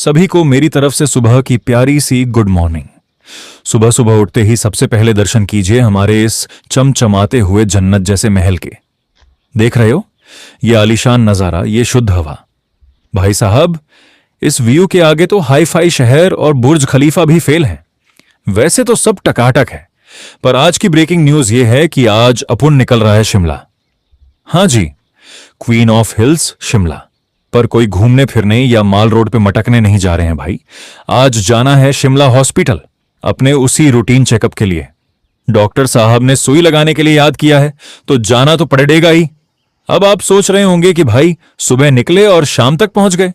सभी को मेरी तरफ से सुबह की प्यारी सी गुड मॉर्निंग। सुबह सुबह उठते ही सबसे पहले दर्शन कीजिए हमारे इस चमचमाते हुए जन्नत जैसे महल के। देख रहे हो ये आलीशान नजारा, ये शुद्ध हवा। भाई साहब, इस व्यू के आगे तो हाई फाई शहर और बुर्ज खलीफा भी फेल हैं। वैसे तो सब टकाटक है, पर आज की ब्रेकिंग न्यूज ये है कि आज अपुन निकल रहा है शिमला। हां जी, क्वीन ऑफ हिल्स शिमला। पर कोई घूमने फिरने या माल रोड पे मटकने नहीं जा रहे हैं भाई। आज जाना है शिमला हॉस्पिटल, अपने उसी रूटीन चेकअप के लिए। डॉक्टर साहब ने सुई लगाने के लिए याद किया है, तो जाना तो पड़ेगा ही। अब आप सोच रहे होंगे कि भाई सुबह निकले और शाम तक पहुंच गए।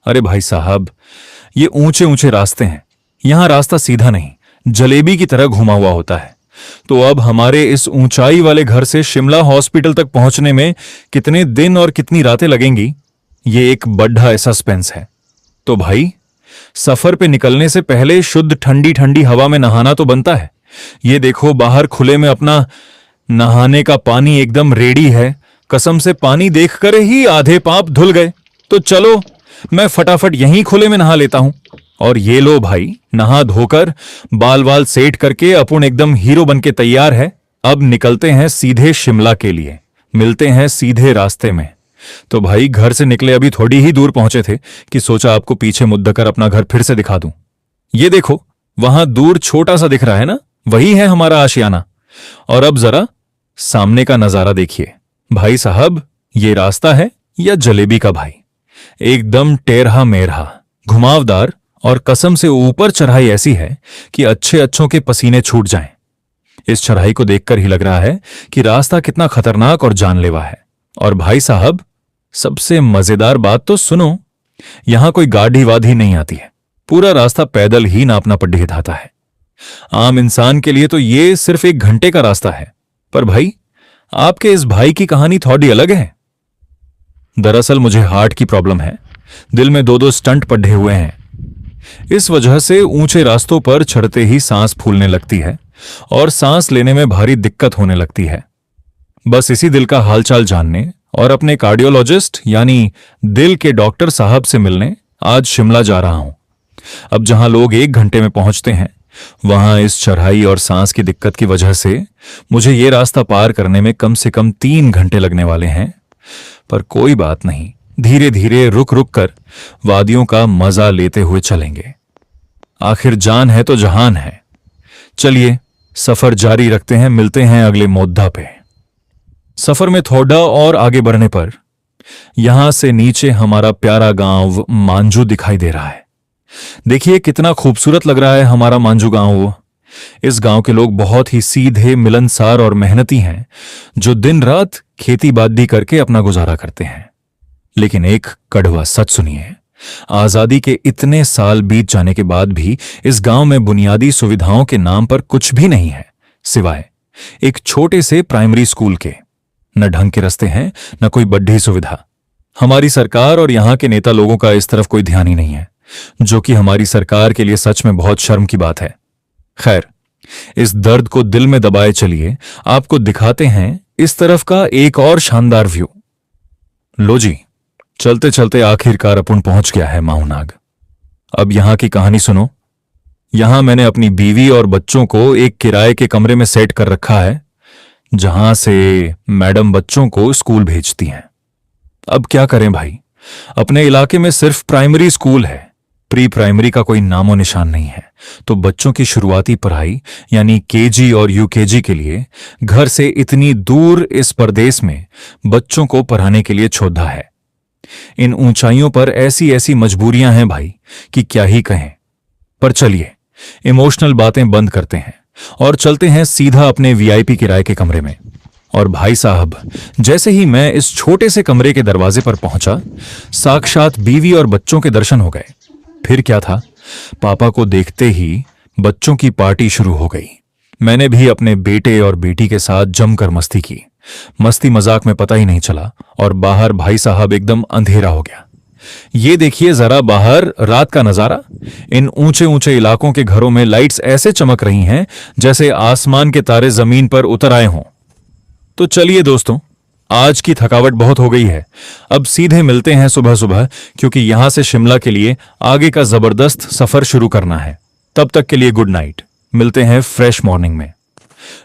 अरे भाई साहब, ये ऊंचे ऊंचे रास्ते हैं, यहां रास्ता सीधा नहीं, जलेबी की तरह घुमा हुआ होता है। तो अब हमारे इस ऊंचाई वाले घर से शिमला हॉस्पिटल तक पहुंचने में कितने दिन और कितनी रातें लगेंगी, ये एक बड़ा सस्पेंस है। तो भाई, सफर पे निकलने से पहले शुद्ध ठंडी ठंडी हवा में नहाना तो बनता है। ये देखो, बाहर खुले में अपना नहाने का पानी एकदम रेडी है। कसम से पानी देखकर ही आधे पाप धुल गए। तो चलो, मैं फटाफट यहीं खुले में नहा लेता हूं। और ये लो भाई, नहा धोकर बाल वाल सेट करके अपुन एकदम हीरो बनके तैयार है। अब निकलते हैं सीधे शिमला के लिए, मिलते हैं सीधे रास्ते में। तो भाई, घर से निकले अभी थोड़ी ही दूर पहुंचे थे कि सोचा आपको पीछे मुद्दा कर अपना घर फिर से दिखा दूं। ये देखो, वहां दूर छोटा सा दिख रहा है ना, वही है हमारा आशियाना। और अब जरा सामने का नजारा देखिए भाई साहब। ये रास्ता है या जलेबी का भाई, एकदम टेढ़ा मेढ़ा, घुमावदार, और कसम से ऊपर चढ़ाई ऐसी है कि अच्छे अच्छों के पसीने छूट जाएं। इस चढ़ाई को देखकर ही लग रहा है कि रास्ता कितना खतरनाक और जानलेवा है। और भाई साहब, सबसे मजेदार बात तो सुनो, यहां कोई गाड़ी वादी नहीं आती है। पूरा रास्ता पैदल ही नापना पड्डी धाता है। आम इंसान के लिए तो ये सिर्फ 1 घंटे का रास्ता है, पर भाई आपके इस भाई की कहानी थोड़ी अलग है। दरअसल मुझे हार्ट की प्रॉब्लम है, दिल में 2-2 स्टंट पड्ढे हुए हैं। इस वजह से ऊंचे रास्तों पर चढ़ते ही सांस फूलने लगती है और सांस लेने में भारी दिक्कत होने लगती है। बस इसी दिल का हालचाल जानने और अपने कार्डियोलॉजिस्ट यानी दिल के डॉक्टर साहब से मिलने आज शिमला जा रहा हूं। अब जहां लोग 1 घंटे में पहुंचते हैं, वहां इस चढ़ाई और सांस की दिक्कत की वजह से मुझे ये रास्ता पार करने में कम से कम 3 घंटे लगने वाले हैं। पर कोई बात नहीं, धीरे धीरे रुक रुक कर वादियों का मजा लेते हुए चलेंगे। आखिर जान है तो जहान है। चलिए सफर जारी रखते हैं, मिलते हैं अगले मोद्दा पे। सफर में थोड़ा और आगे बढ़ने पर यहां से नीचे हमारा प्यारा गांव मांजू दिखाई दे रहा है। देखिए कितना खूबसूरत लग रहा है हमारा मांजू गांव। इस गांव के लोग बहुत ही सीधे, मिलनसार और मेहनती हैं, जो दिन रात खेती बाड़ी करके अपना गुजारा करते हैं। लेकिन एक कड़वा सच सुनिए, आजादी के इतने साल बीत जाने के बाद भी इस गांव में बुनियादी सुविधाओं के नाम पर कुछ भी नहीं है, सिवाय एक छोटे से प्राइमरी स्कूल के। न ढंग के रास्ते हैं, न कोई बड़ी सुविधा। हमारी सरकार और यहां के नेता लोगों का इस तरफ कोई ध्यान ही नहीं है, जो कि हमारी सरकार के लिए सच में बहुत शर्म की बात है। खैर, इस दर्द को दिल में दबाए चलिए, आपको दिखाते हैं इस तरफ का एक और शानदार व्यू। लो जी, चलते चलते आखिरकार अपुन पहुंच गया है माऊनाग। अब यहां की कहानी सुनो। यहां मैंने अपनी बीवी और बच्चों को एक किराए के कमरे में सेट कर रखा है, जहां से मैडम बच्चों को स्कूल भेजती हैं। अब क्या करें भाई, अपने इलाके में सिर्फ प्राइमरी स्कूल है, प्री प्राइमरी का कोई नामो निशान नहीं है। तो बच्चों की शुरुआती पढ़ाई यानी केजी और यूकेजी के लिए घर से इतनी दूर इस परदेश में बच्चों को पढ़ाने के लिए छोड़ा है। इन ऊंचाइयों पर ऐसी ऐसी मजबूरियां हैं भाई कि क्या ही कहें। पर चलिए, इमोशनल बातें बंद करते हैं और चलते हैं सीधा अपने वीआईपी किराए के कमरे में। और भाई साहब, जैसे ही मैं इस छोटे से कमरे के दरवाजे पर पहुंचा, साक्षात बीवी और बच्चों के दर्शन हो गए। फिर क्या था, पापा को देखते ही बच्चों की पार्टी शुरू हो गई। मैंने भी अपने बेटे और बेटी के साथ जमकर मस्ती की। मस्ती मजाक में पता ही नहीं चला और बाहर भाई साहब एकदम अंधेरा हो गया। ये देखिए जरा बाहर रात का नजारा। इन ऊंचे ऊंचे इलाकों के घरों में लाइट्स ऐसे चमक रही हैं जैसे आसमान के तारे जमीन पर उतर आए हों। तो चलिए दोस्तों, आज की थकावट बहुत हो गई है। अब सीधे मिलते हैं सुबह सुबह, क्योंकि यहां से शिमला के लिए आगे का जबरदस्त सफर शुरू करना है। तब तक के लिए गुड नाइट, मिलते हैं फ्रेश मॉर्निंग में।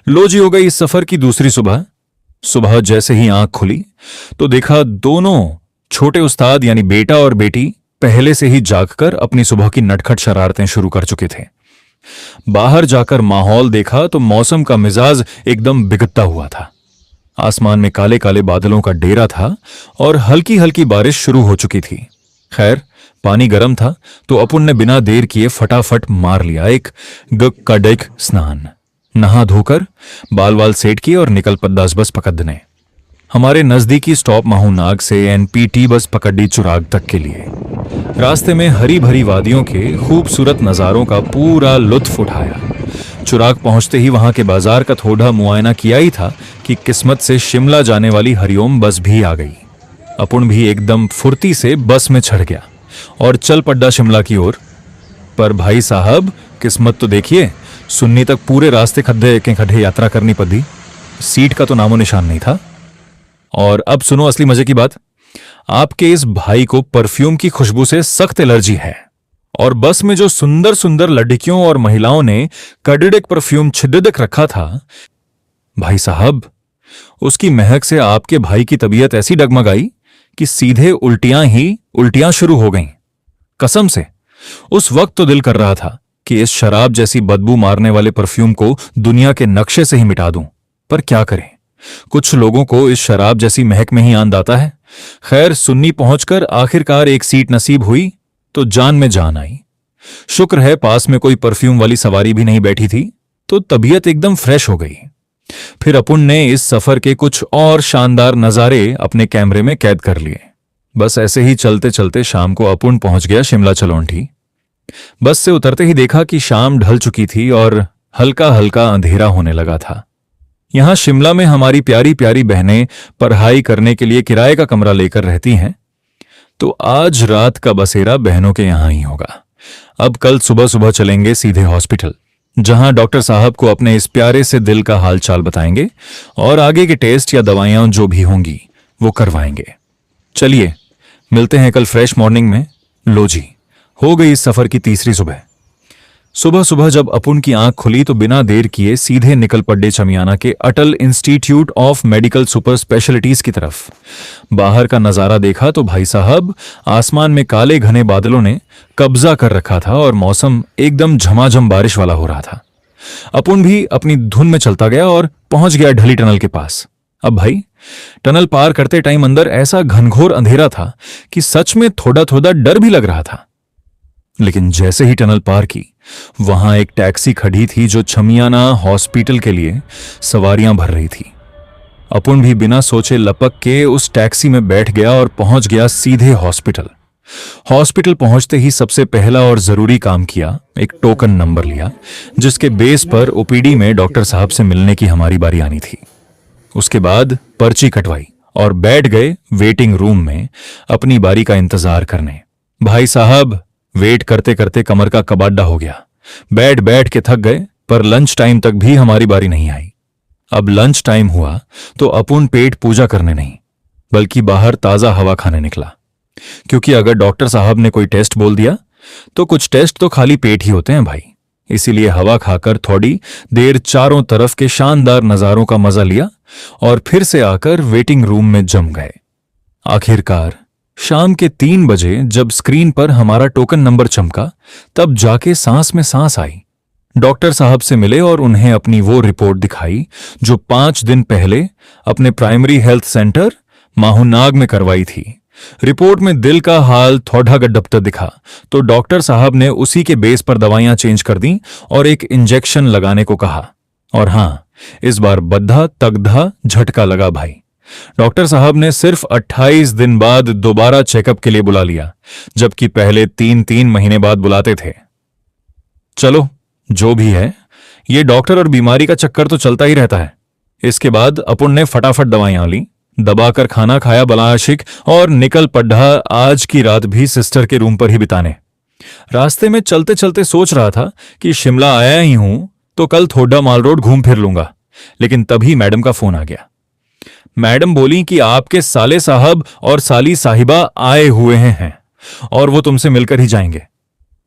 लो जी, हो गई इस सफर की दूसरी सुबह। सुबह जैसे ही आंख खुली तो देखा दोनों छोटे उस्ताद यानी बेटा और बेटी पहले से ही जागकर अपनी सुबह की नटखट शरारतें शुरू कर चुके थे। बाहर जाकर माहौल देखा तो मौसम का मिजाज एकदम बिगड़ता हुआ था। आसमान में काले काले बादलों का डेरा था और हल्की हल्की बारिश शुरू हो चुकी थी। खैर, पानी गर्म था तो अपुन ने बिना देर किए फटाफट मार लिया एक गक्काडेक स्नान। नहा धोकर बाल वाल सेट किए और निकल पड़ा बस पकड़ने। हमारे नजदीकी स्टॉप माहूनाग से एनपीटी बस पकड़ी चुराग तक के लिए। रास्ते में हरी भरी वादियों के खूबसूरत नजारों का पूरा लुत्फ उठाया। चुराग पहुंचते ही वहां के बाजार का थोड़ा मुआयना किया ही था कि किस्मत से शिमला जाने वाली हरिओम बस भी आ गई। अपुन भी एकदम फुर्ती से बस में चढ़ गया और चल पड़ा शिमला की ओर। पर भाई साहब, किस्मत तो देखिए, सुन्नी तक पूरे रास्ते खड्डे के खड्डे यात्रा करनी पड़ी। सीट का तो नामो निशान नहीं था। और अब सुनो असली मजे की बात। आपके इस भाई को परफ्यूम की खुशबू से सख्त एलर्जी है और बस में जो सुंदर सुंदर लड़कियों और महिलाओं ने कड़िड़क परफ्यूम छिड़क रखा था, भाई साहब, उसकी महक से आपके भाई की तबीयत ऐसी डगमगाई कि सीधे उल्टियां शुरू हो गईं। कसम से उस वक्त तो दिल कर रहा था कि इस शराब जैसी बदबू मारने वाले परफ्यूम को दुनिया के नक्शे से ही मिटा दूं, पर क्या करें, कुछ लोगों को इस शराब जैसी महक में ही आनंद आता है। खैर, सुन्नी पहुंचकर आखिरकार एक सीट नसीब हुई तो जान में जान आई। शुक्र है पास में कोई परफ्यूम वाली सवारी भी नहीं बैठी थी, तो तबीयत एकदम फ्रेश हो गई। फिर अपुन ने इस सफर के कुछ और शानदार नजारे अपने कैमरे में कैद कर लिए। बस ऐसे ही चलते चलते शाम को अपुन पहुंच गया शिमला चलौंठी। बस से उतरते ही देखा कि शाम ढल चुकी थी और हल्का हल्का अंधेरा होने लगा था। यहां शिमला में हमारी प्यारी प्यारी बहनें पढ़ाई करने के लिए किराए का कमरा लेकर रहती हैं, तो आज रात का बसेरा बहनों के यहां ही होगा। अब कल सुबह सुबह चलेंगे सीधे हॉस्पिटल, जहां डॉक्टर साहब को अपने इस प्यारे से दिल का हालचाल बताएंगे और आगे के टेस्ट या दवाइयां जो भी होंगी वो करवाएंगे। चलिए मिलते हैं कल फ्रेश मॉर्निंग में। लो जी, हो गई इस सफर की तीसरी सुबह। सुबह सुबह जब अपुन की आंख खुली तो बिना देर किए सीधे निकल पड़े चमियाना के Atal institute of medical super specialities की तरफ। बाहर का नजारा देखा तो भाई साहब, आसमान में काले घने बादलों ने कब्जा कर रखा था और मौसम एकदम झमाझम बारिश वाला हो रहा था। अपुन भी अपनी धुन में चलता गया और पहुंच गया ढली टनल के पास। अब भाई, टनल पार करते टाइम अंदर ऐसा घनघोर अंधेरा था कि सच में थोड़ा थोड़ा डर भी लग रहा था। लेकिन जैसे ही टनल पार की, वहां एक टैक्सी खड़ी थी जो छमियाना हॉस्पिटल के लिए सवारियां भर रही थी। अपुन भी बिना सोचे लपक के उस टैक्सी में बैठ गया और पहुंच गया सीधे हॉस्पिटल। हॉस्पिटल पहुंचते ही सबसे पहला और जरूरी काम किया, एक टोकन नंबर लिया, जिसके बेस पर ओपीडी में डॉक्टर साहब से मिलने की हमारी बारी आनी थी। उसके बाद पर्ची कटवाई और बैठ गए वेटिंग रूम में अपनी बारी का इंतजार करने। भाई साहब, वेट करते करते कमर का कबाड्डा हो गया। बैठ बैठ के थक गए, पर लंच टाइम तक भी हमारी बारी नहीं आई। अब लंच टाइम हुआ तो अपुन पेट पूजा करने नहीं, बल्कि बाहर ताजा हवा खाने निकला, क्योंकि अगर डॉक्टर साहब ने कोई टेस्ट बोल दिया तो कुछ टेस्ट तो खाली पेट ही होते हैं भाई। इसीलिए हवा खाकर थोड़ी देर चारों तरफ के शानदार नजारों का मजा लिया और फिर से आकर वेटिंग रूम में जम गए। आखिरकार शाम के 3 बजे जब स्क्रीन पर हमारा टोकन नंबर चमका, तब जाके सांस में सांस आई। डॉक्टर साहब से मिले और उन्हें अपनी वो रिपोर्ट दिखाई जो 5 दिन पहले अपने प्राइमरी हेल्थ सेंटर माहूनाग में करवाई थी। रिपोर्ट में दिल का हाल थोड़ा गड्ढपता दिखा तो डॉक्टर साहब ने उसी के बेस पर दवाइयां चेंज कर दी और एक इंजेक्शन लगाने को कहा। और हां, इस बार बद्धा तगधा झटका लगा भाई। डॉक्टर साहब ने सिर्फ 28 दिन बाद दोबारा चेकअप के लिए बुला लिया, जबकि पहले 3-3 महीने बाद बुलाते थे। चलो, जो भी है, ये डॉक्टर और बीमारी का चक्कर तो चलता ही रहता है। इसके बाद अपुन ने फटाफट दवाइयां ली, दबाकर खाना खाया बलाशिक और निकल पड़ा आज की रात भी सिस्टर के रूम पर ही बिताने। रास्ते में चलते चलते सोच रहा था कि शिमला आया ही हूं तो कल थोड़ा माल रोड घूम फिर लूंगा, लेकिन तभी मैडम का फोन आ गया। मैडम बोली कि आपके साले साहब और साली साहिबा आए हुए हैं और वो तुमसे मिलकर ही जाएंगे।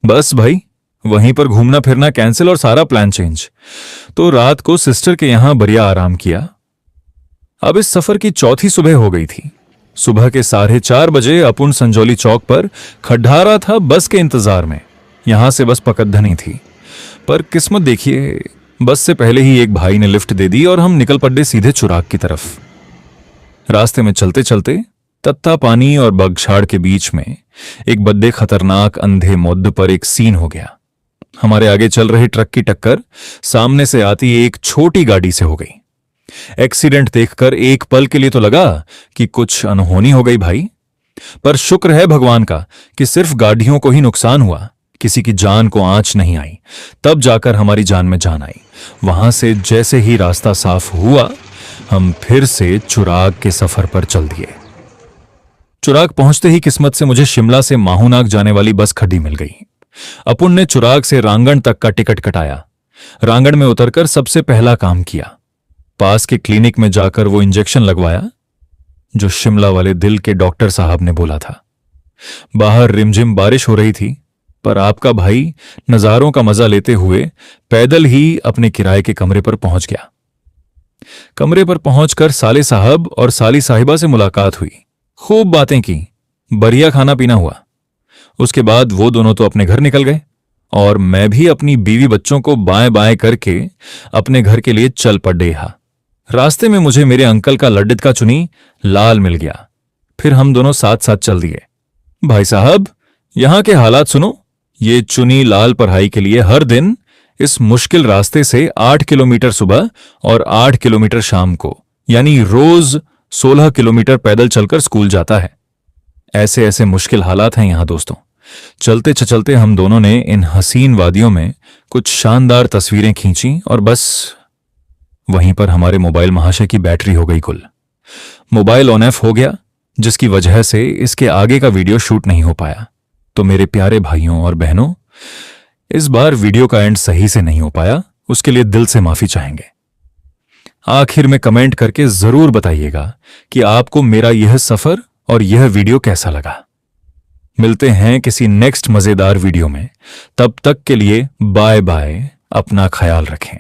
बस भाई, वहीं पर घूमना फिरना कैंसिल और सारा प्लान चेंज। तो रात को सिस्टर के यहां बढ़िया आराम किया। अब इस सफर की चौथी सुबह हो गई थी। सुबह के 4:30 बजे अपुन संजौली चौक पर खड़ा रहा था बस के इंतजार में। यहां से बस पकड़नी थी, पर किस्मत देखिए, बस से पहले ही एक भाई ने लिफ्ट दे दी और हम निकल पड़े सीधे चुराग की तरफ। रास्ते में चलते चलते तत्ता पानी और बगछाड़ के बीच में एक बद्दे खतरनाक अंधे मोद्द पर एक सीन हो गया। हमारे आगे चल रहे ट्रक की टक्कर सामने से आती एक छोटी गाड़ी से हो गई। एक्सीडेंट देखकर एक पल के लिए तो लगा कि कुछ अनहोनी हो गई भाई, पर शुक्र है भगवान का कि सिर्फ गाड़ियों को ही नुकसान हुआ, किसी की जान को आंच नहीं आई। तब जाकर हमारी जान में जान आई। वहां से जैसे ही रास्ता साफ हुआ, हम फिर से चुराग के सफर पर चल दिए। चुराग पहुंचते ही किस्मत से मुझे शिमला से माहूनाग जाने वाली बस खड़ी मिल गई। अपुन ने चुराग से रांगण तक का टिकट कटाया। रांगण में उतरकर सबसे पहला काम किया, पास के क्लिनिक में जाकर वो इंजेक्शन लगवाया जो शिमला वाले दिल के डॉक्टर साहब ने बोला था। बाहर रिमझिम बारिश हो रही थी, पर आपका भाई नजारों का मजा लेते हुए पैदल ही अपने किराए के कमरे पर पहुंच गया। कमरे पर पहुंचकर साले साहब और साली साहिबा से मुलाकात हुई। खूब बातें की, बढ़िया खाना पीना हुआ। उसके बाद वो दोनों तो अपने घर निकल गए और मैं भी अपनी बीवी बच्चों को बाएं बाएं करके अपने घर के लिए चल पड़े। रास्ते में मुझे मेरे अंकल का लड्डित का चुनी लाल मिल गया। फिर हम दोनों साथ साथ चल दिए। भाई साहब, यहां के हालात सुनो। ये चुनी लाल पढ़ाई के लिए हर दिन इस मुश्किल रास्ते से 8 किलोमीटर सुबह और 8 किलोमीटर शाम को, यानी रोज 16 किलोमीटर पैदल चलकर स्कूल जाता है। ऐसे ऐसे मुश्किल हालात हैं यहां दोस्तों। चलते चलते हम दोनों ने इन हसीन वादियों में कुछ शानदार तस्वीरें खींची और बस वहीं पर हमारे मोबाइल महाशय की बैटरी हो गई गुल। मोबाइल ऑन ऑफ हो गया, जिसकी वजह से इसके आगे का वीडियो शूट नहीं हो पाया। तो मेरे प्यारे भाइयों और बहनों, इस बार वीडियो का एंड सही से नहीं हो पाया, उसके लिए दिल से माफी चाहेंगे। आखिर में कमेंट करके जरूर बताइएगा कि आपको मेरा यह सफर और यह वीडियो कैसा लगा। मिलते हैं किसी नेक्स्ट मजेदार वीडियो में। तब तक के लिए बाय बाय। अपना ख्याल रखें।